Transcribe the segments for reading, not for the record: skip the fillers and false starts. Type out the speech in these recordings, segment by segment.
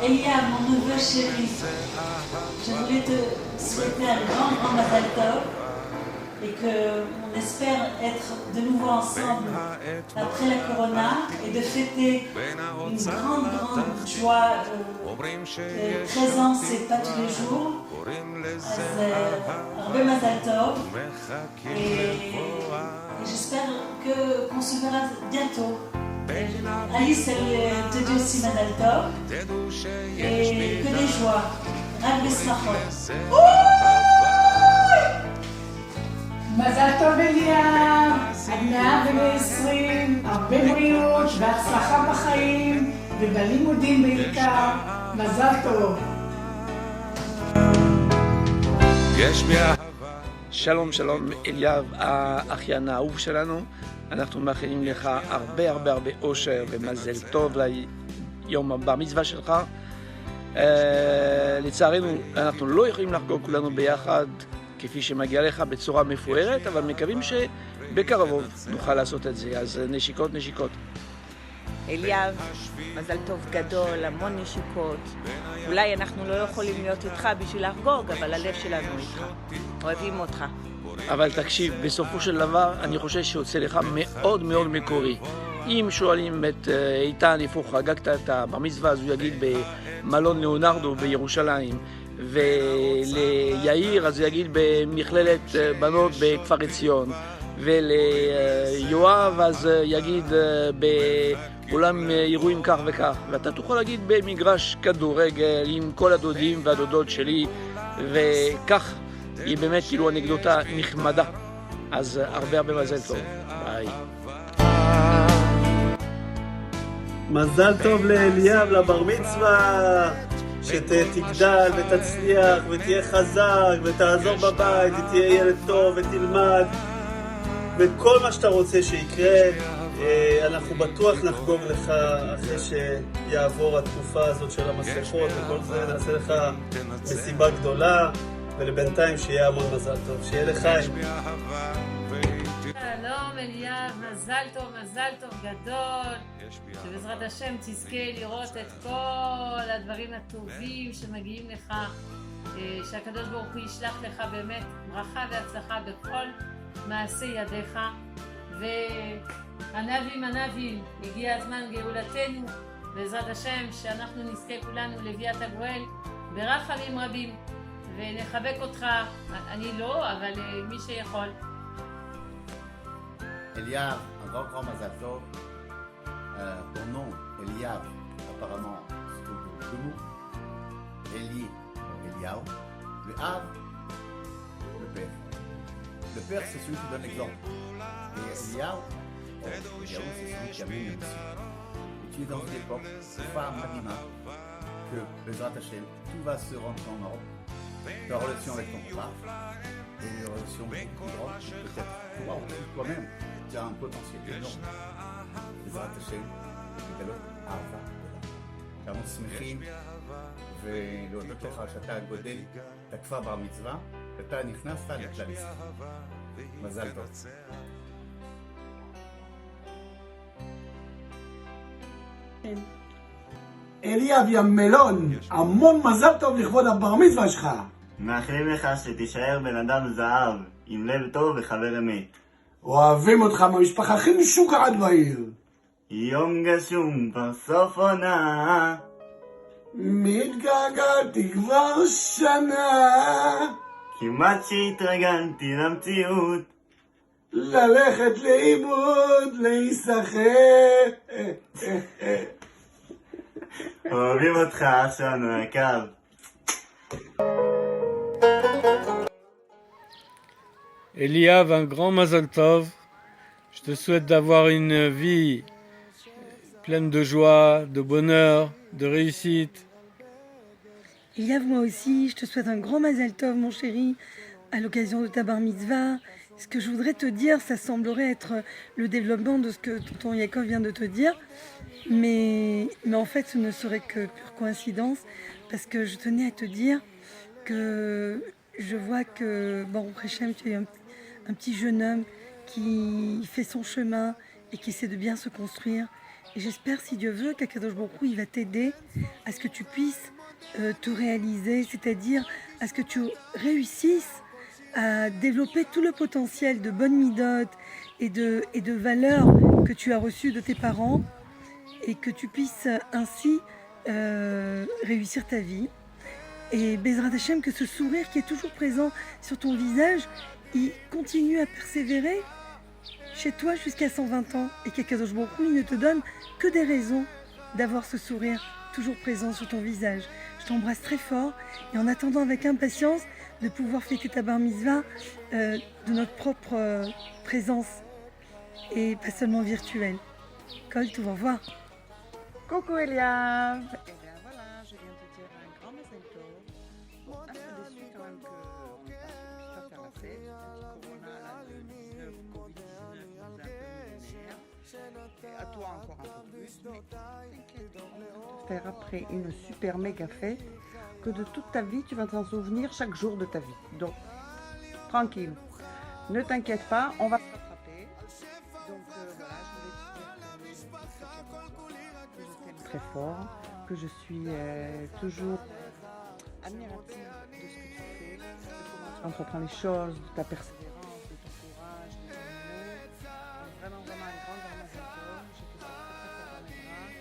Eliab, mon neveu chéri, je voulais te souhaiter un grand Mazal Tov et qu'on espère être de nouveau ensemble après la Corona et de fêter une grande joie. 13 ans, c'est pas tous les jours. אז הרבה מזל טוב et j'espère qu'on se verra bientôt. Alice, elle te dit aussi Mazal Tov et que des joies. רק בשמחות. מזל טוב אליאב, עד 120, הרבה בריאות והצלחה בחיים ובלימודים בעיקר. מזל טוב. שלום שלום אליאב, האחיין האהוב שלנו, אנחנו מאחלים לך הרבה אושר ומזל טוב ליום הבר מצווה שלך. לצערנו אנחנו לא יכולים לחגוג כולנו ביחד כפי שמגיע לך בצורה מפוארת, אבל מקווים שבקרוב נוכל לעשות את זה, אז נשיקות. אליאב, מזל טוב גדול, המון נשיקות. אולי אנחנו לא יכולים להיות איתך בשביל לחגוג, אבל הלב שלנו איתך. אוהבים אותך. אבל תקשיב, בסופו של דבר אני חושב שיוצא לך מאוד מקורי. אם שואלים את איתן איפה חגגת את הבר מצווה, אז הוא יגיד במלון ליאונרדו בירושלים, וליאיר אז הוא יגיד במכללת בנות בכפר עציון, וליואב אז יגיד באולם אירועים כך וכך, ואתה תוכל להגיד במגרש כדורגל עם כל הדודים והדודות שלי, וכך היא באמת כאילו אנקדוטה נחמדה. אז הרבה מזל טוב. ביי. מזל טוב לאליאב לבר מצווה, שתגדל ותצליח ותהיה חזק ותעזור בבית ותהיה ילד טוב ותלמד וכל מה שאתה רוצה שיקרה. אנחנו בטוח נחגוג לך אחרי שיעבור התקופה הזאת של המסכות וכל זה, נעשה לך מסיבה גדולה, ולבינתיים שיהיה המון מזל טוב, שיהיה לחיים. שלום אליאב, מזל טוב גדול, שבעזרת השם תזכה לראות את כל הדברים הטובים שמגיעים לך, שהקדוש ברוך הוא ישלח לך באמת ברכה והצלחה בכל מעשי ידיך, וענבים הגיע הזמן גאולתנו, בעזרת השם שאנחנו נזכה כולנו לביאת הגואל ברחמים רבים, ונחבק אותך, אני לא, אבל מי שיכול. Eliab, un grand mazal tov. Ton nom, Eliab, apparemment, c'est deux mots. Eli, Eliaou. Le Av, le père. Le père, c'est celui qui donne l'exemple. Et Eliaou, c'est celui qui amène le mission. Et tu es dans une époque, femme Madina, que, Bezrat Hashem, tout va se rentrer en ordre. Ta relation avec ton papa et les relations avec ton grand, peut-être toi-même, tu as un potentiel énorme. בעזרת השם, לגלות אהבה גדולה. אנחנו שמחים ולהודות לך שאתה גודל את הכפר בר מצווה, ואתה נכנסת לכלל ישראל. מזל טוב. אליאב יא מלון, המון מזל טוב לכבוד הבר מצווה שלך. מאחלים לך שתישאר בן אדם זהב, עם לב טוב וחבר אמת. אוהבים אותך מהמשפחה הכי משוגעת בעיר. יום גשום כבר סוף עונה, מתגעגעתי כבר שנה, כמעט שהתרגלתי למציאות, ללכת לאיבוד, להיסחף. אוהבים אותך אח שלנו יקר. Eliav, un grand Mazal Tov. Je te souhaite d'avoir une vie pleine de joie, de bonheur, de réussite. Eliav, moi aussi, je te souhaite un grand Mazal Tov, mon chéri, à l'occasion de ta bar mitzvah. Ce que je voudrais te dire, ça semblerait être le développement de ce que tonton Yaakov vient de te dire. Mais en fait, ce ne serait que pure coïncidence, parce que je tenais à te dire que je vois que, Baruch Hashem, tu es un petit jeune homme qui fait son chemin et qui essaie de bien se construire. Et j'espère, si Dieu veut, qu'Akadosh Baruch Hu, il va t'aider à ce que tu puisses te réaliser, c'est-à-dire à ce que tu réussisses à développer tout le potentiel de bonne midot et de valeurs que tu as reçues de tes parents et que tu puisses ainsi réussir ta vie. Et Bezrat Hashem, que ce sourire qui est toujours présent sur ton visage, il continue à persévérer chez toi jusqu'à 120 ans et qu'Akadosh Baruch Hu, il ne te donne que des raisons d'avoir ce sourire toujours présent sur ton visage. Je t'embrasse très fort et en attendant avec impatience de pouvoir fêter ta bar mitzvah de notre propre présence et pas seulement virtuelle. Kol, tout au revoir. Coucou Eliav. Eh bien voilà, je viens te dire un grand Mazal Tov. Bon, un peu déçu quand même qu'on ne puisse pas faire la fête. Le corona là, de 19, Covid-19 nous a un peu mis les nerfs. Et à toi encore un peu plus, mais t'inquiète, on va te faire après une super méga fête que de toute ta vie, tu vas t'en souvenir chaque jour de ta vie. Donc, tranquille, ne t'inquiète pas, on va te rattraper. Donc voilà, je voulais te dire que je t'aime très fort, que je suis toujours admirative de ce que tu fais, de comment tu entreprends les choses, de ta persévérance, de ton courage, de ton humour. Donc vraiment, vraiment un grand Mazal Tov. Je te souhaite très très fort dans mes bras.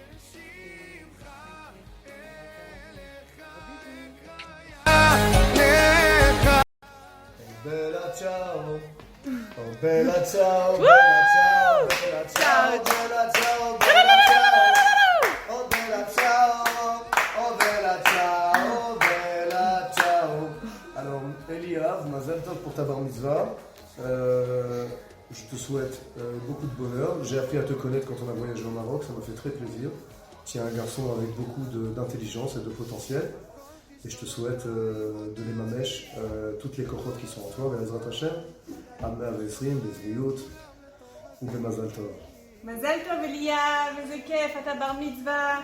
Et Bella ciao, oh bella ciao, bella ciao, bella ciao, bella ciao, bella ciao, oh bella ciao, oh bella ciao, bella ciao. Alors Eliav, Mazal Tov pour ta bar mitzvah. Je te souhaite beaucoup de bonheur. J'ai appris à te connaître quand on a voyagé au Maroc, ça m'a fait très plaisir. Tu es un garçon avec beaucoup d'intelligence et de potentiel. Et je te souhaite de l'Emamèche toutes les cohortes qui sont en toi, Be'ezrat Hashem, Amna Vesrim, Bezriut, ou Mazal Tov. מזל טוב אליאב, איזה כיף, אתה בר מצווה,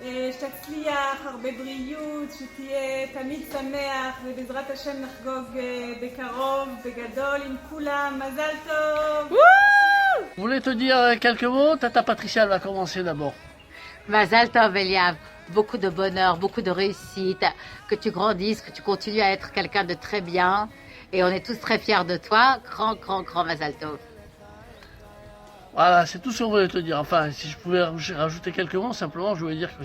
שתצליח, הרבה בריאות, שתהיה תמיד שמח, ובעזרת השם נחגוג בקרוב, בגדול, עם כולם, מזל טוב! Je voulais te dire quelques mots, Tata Patricia elle va commencer d'abord. Mazal Tov Eliav, beaucoup de bonheur, beaucoup de réussite, que tu grandisses, que tu continues à être quelqu'un de très bien. Et on est tous très fiers de toi. Grand, grand, grand Mazal Tov. Voilà, c'est tout ce qu'on voulait te dire. Enfin, si je pouvais rajouter quelques mots, simplement, je voulais dire que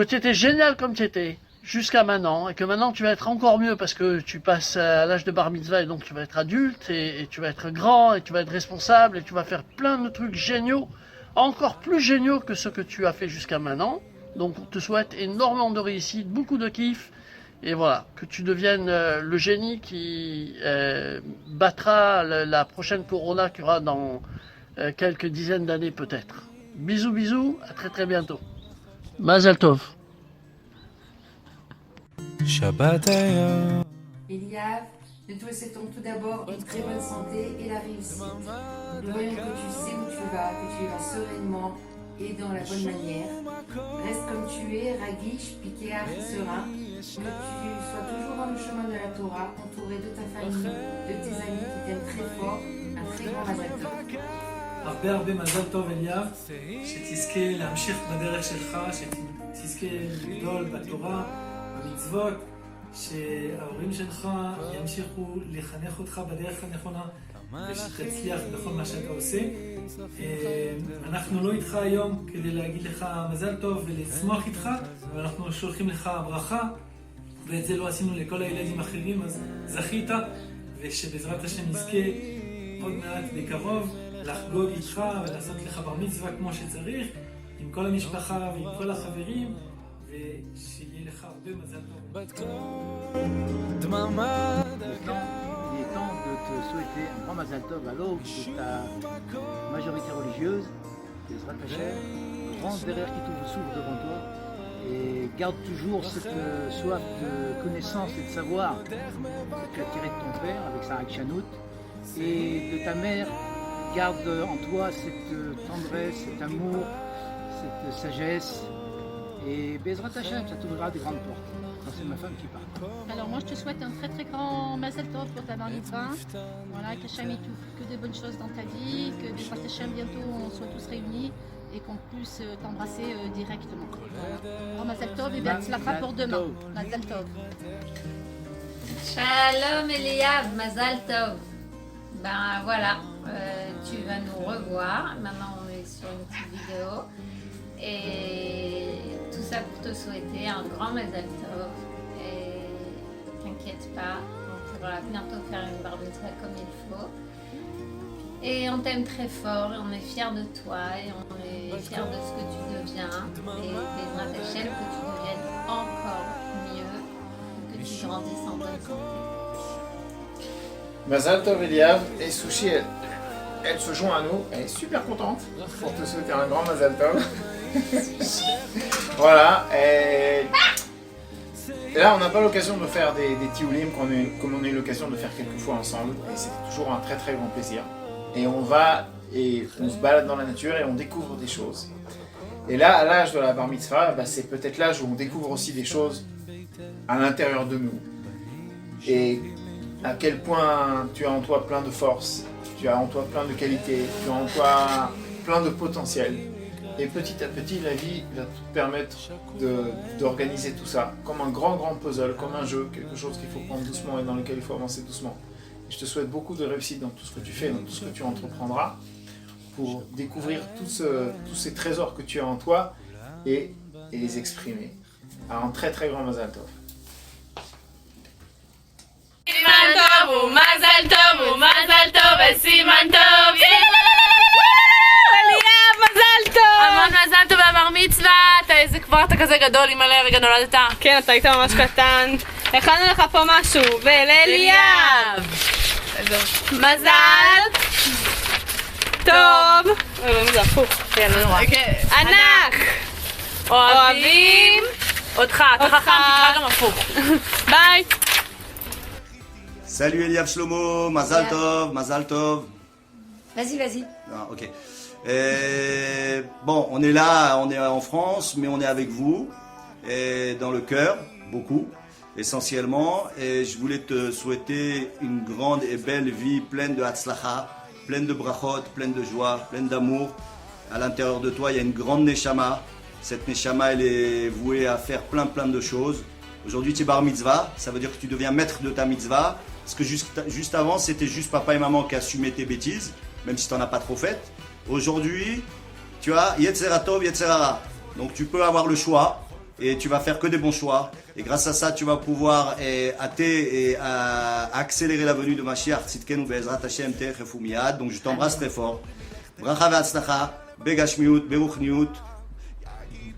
tu étais génial comme tu étais jusqu'à maintenant, et que maintenant tu vas être encore mieux parce que tu passes à l'âge de bar mitzvah et donc tu vas être adulte et tu vas être grand et tu vas être responsable et tu vas faire plein de trucs géniaux, encore plus géniaux que ce que tu as fait jusqu'à maintenant. Donc on te souhaite énormément de réussite, beaucoup de kiff, et voilà, que tu deviennes le génie qui battra la prochaine corona qu'il y aura dans quelques dizaines d'années peut-être. Bisous, bisous, à très très bientôt. Mazal Tov. Shabbat Eliav, nous te souhaitons tout d'abord une très bonne santé et la réussite. Nous voyons que tu sais où tu vas, que tu y vas sereinement et dans la bonne manière. Reste comme tu es, raguiche, piquéar, serein. Que tu sois toujours dans le chemin de la Torah, entouré de ta famille, de tes amis qui t'aiment très fort. Un très grand Mazal Tov. הרבה הרבה מזל טוב אליאב, שתזכה להמשיך בדרך שלך, שתזכה לגדול בתורה, במצוות, שההורים שלך ימשיכו לחנך אותך בדרך הנכונה ושתצליח בכל מה שאתה עושה. אנחנו לא איתך היום כדי להגיד לך מזל טוב ולשמוח איתך, אבל אנחנו שולחים לך ברכה, ואת זה לא עשינו לכל הילדים האחרים, אז זכית, ושבעזרת השם נזכה עוד מעט בקרוב לחגוג איתך ולעשות לך בר מצווה כמו שצריך, עם כל המשפחה ועם כל החברים, ושיהיה לך הרבה מזל טוב. Il est temps de te souhaiter un grand Mazal Tov à l'aube de ta majorité religieuse, Bezrat Hashem, grand derrière qui s'ouvre devant toi, et garde toujours cette soif de connaissance et de savoir que tu as tiré de ton père avec sa Akshanout, et de ta mère. Garde en toi cette tendresse, cet amour, cette sagesse, et Bezrat Hashem, ça t'ouvrira des grandes portes. c'est ma femme qui part. Alors moi je te souhaite un très très grand Mazel Tov pour ta bar mitzvah. Voilà, qu'Hachem il t'ouvre que des bonnes choses dans ta vie, que Bezrat Hashem bientôt on soit tous réunis et qu'on puisse t'embrasser directement. Voilà. Grand Mazel Tov et bien Tzlacha pour demain. Mazel Tov. Shalom Eliav, Mazal Tov. Ben voilà, tu vas nous revoir. Maintenant on est sur une petite vidéo. Et tout ça pour te souhaiter un grand Mazal Tov. Et t'inquiète pas, on pourra bientôt faire une bar mitzvah comme il faut. Et on t'aime très fort, et on est fiers de toi, et on est fiers de ce que tu deviens. Et Bezrat Hashem, que tu deviennes encore mieux, que tu grandisses en bonne santé. Mazal Tov Eliav, et Sushi, elle se joint à nous, elle est super contente pour te souhaiter un grand Mazal Tov. Voilà, et là on n'a pas l'occasion de faire des tioulim comme on a eu l'occasion de faire quelques fois ensemble, et c'est toujours un très très grand plaisir. Et on se balade dans la nature et on découvre des choses. Et là, à l'âge de la bar mitzvah, c'est peut-être l'âge où on découvre aussi des choses à l'intérieur de nous. Et à quel point tu as en toi plein de force, tu as en toi plein de qualités, tu as en toi plein de potentiel. Et petit à petit, la vie va te permettre d'organiser tout ça comme un grand puzzle, comme un jeu, quelque chose qu'il faut prendre doucement et dans lequel il faut avancer doucement. Je te souhaite beaucoup de réussite dans tout ce que tu fais, dans tout ce que tu entreprendras, pour découvrir tous ces trésors que tu as en toi et les exprimer. Alors, un très très grand Mazal Tov. Siman Tov, Mazal Tov, Mazal Tov, Siman Tov. Eliav, Mazal Tov! המון מזל טוב בבר מצווה, כבר אתה כזה גדול, אימא'לה, רגע נולדת. כן, אתה היית ממש קטן. הכנו לך פה משהו, ולאליאב! מזל טוב! זה הפוך. ענק! אוהבים אותך, אתה חכם, תקרא גם הפוך. ביי! Salut Eliav Shlomo, Mazal Tov, Mazal Tov. Vas-y. Ah, ok. Bon, on est là, on est en France, mais on est avec vous, et dans le cœur, beaucoup, essentiellement. Et je voulais te souhaiter une grande et belle vie pleine de hatzlacha, pleine de brachot, pleine de joie, pleine d'amour. À l'intérieur de toi, il y a une grande neshama. Cette neshama, elle est vouée à faire plein de choses. Aujourd'hui, tu es bar mitzvah, ça veut dire que tu deviens maître de ta mitzvah. Parce que juste avant, c'était juste papa et maman qui assumaient tes bêtises, même si tu n'en as pas trop faites. Aujourd'hui, tu as Yetzera Tov, Yetzera Ra. Donc tu peux avoir le choix et tu vas faire que des bons choix. Et grâce à ça, tu vas pouvoir hâter et accélérer la venue de Mashiach, Tzidkenu Be'ezrat Hashem Techefu Miyad. Donc je t'embrasse très fort. Bracha ve'atzlacha, begashmiut, beruchniut,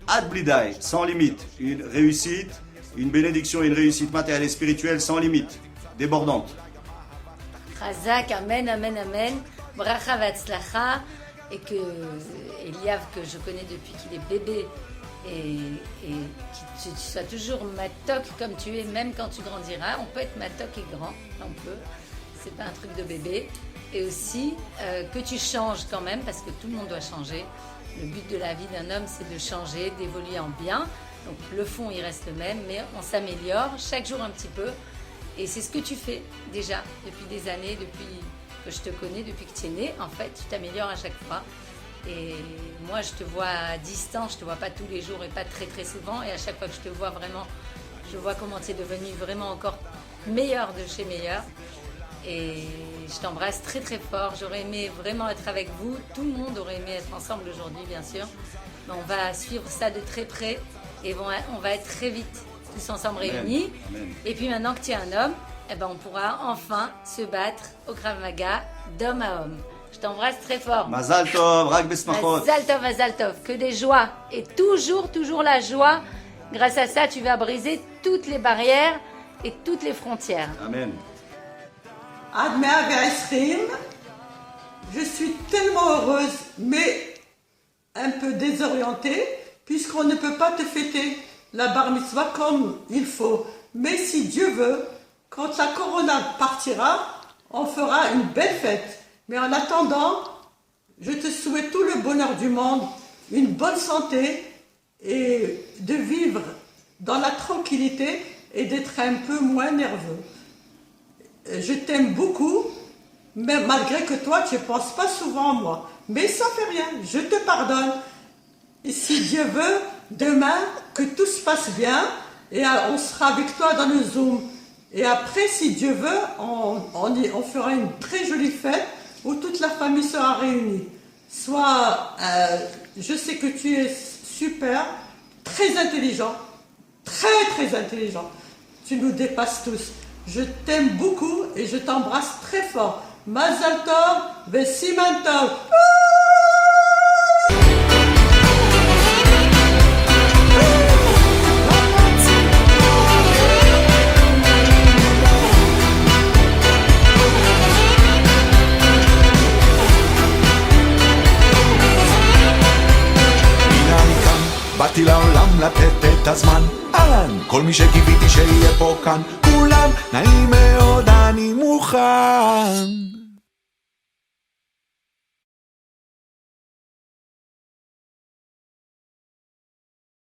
ad blidai, sans limite. Une réussite, une bénédiction et une réussite matérielle et spirituelle sans limite, débordante. Chazak, amen, amen, amen. Bracha ve'atzlacha. Et que Eliav, que je connais depuis qu'il est bébé, et que tu sois toujours matok comme tu es, même quand tu grandiras. On peut être matok et grand, on peut, c'est pas un truc de bébé. Et aussi que tu changes quand même, parce que tout le monde doit changer. Le but de la vie d'un homme, c'est de changer, d'évoluer en bien. Donc le fond, il reste le même, mais on s'améliore chaque jour un petit peu. Et c'est ce que tu fais déjà depuis des années, depuis que je te connais, depuis que tu es né. En fait, tu t'améliores à chaque fois. Et moi, je te vois à distance, je te vois pas tous les jours et pas très souvent. Et à chaque fois que je te vois vraiment, je vois comment tu es devenu vraiment encore meilleur de chez meilleur. Et je t'embrasse très fort. J'aurais aimé vraiment être avec vous. Tout le monde aurait aimé être ensemble aujourd'hui, bien sûr. Mais on va suivre ça de très près. Et on va être très vite tous ensemble réunis. Amen. Et puis maintenant que tu es un homme, eh ben on pourra enfin se battre au Krav Maga d'homme à homme. Je t'embrasse très fort. Mazal Tov, Rak Besmachot. Mazal Tov, que des joies. Et toujours la joie. Grâce à ça, tu vas briser toutes les barrières et toutes les frontières. Amen. Ad 120, je suis tellement heureuse, mais un peu désorientée, puisqu'on ne peut pas te fêter la bar mitzvah comme il faut. Mais si Dieu veut, quand la corona partira, on fera une belle fête. Mais en attendant, je te souhaite tout le bonheur du monde, une bonne santé et de vivre dans la tranquillité et d'être un peu moins nerveux. Je t'aime beaucoup, mais malgré que toi, tu ne penses pas souvent à moi. Mais ça ne fait rien, je te pardonne. Et si Dieu veut, demain, que tout se passe bien, et on sera avec toi dans le Zoom. Et après, si Dieu veut, on fera une très jolie fête où toute la famille sera réunie. Je sais que tu es super, très intelligent, très intelligent. Tu nous dépasses tous. Je t'aime beaucoup et je t'embrasse très fort. Mazal Tov, Vesiman Tov. באתי לעולם לתת את הזמן, אהלן, כל מי שקיוויתי שיהיה פה כאן, כולם נעים מאוד, אני מוכן.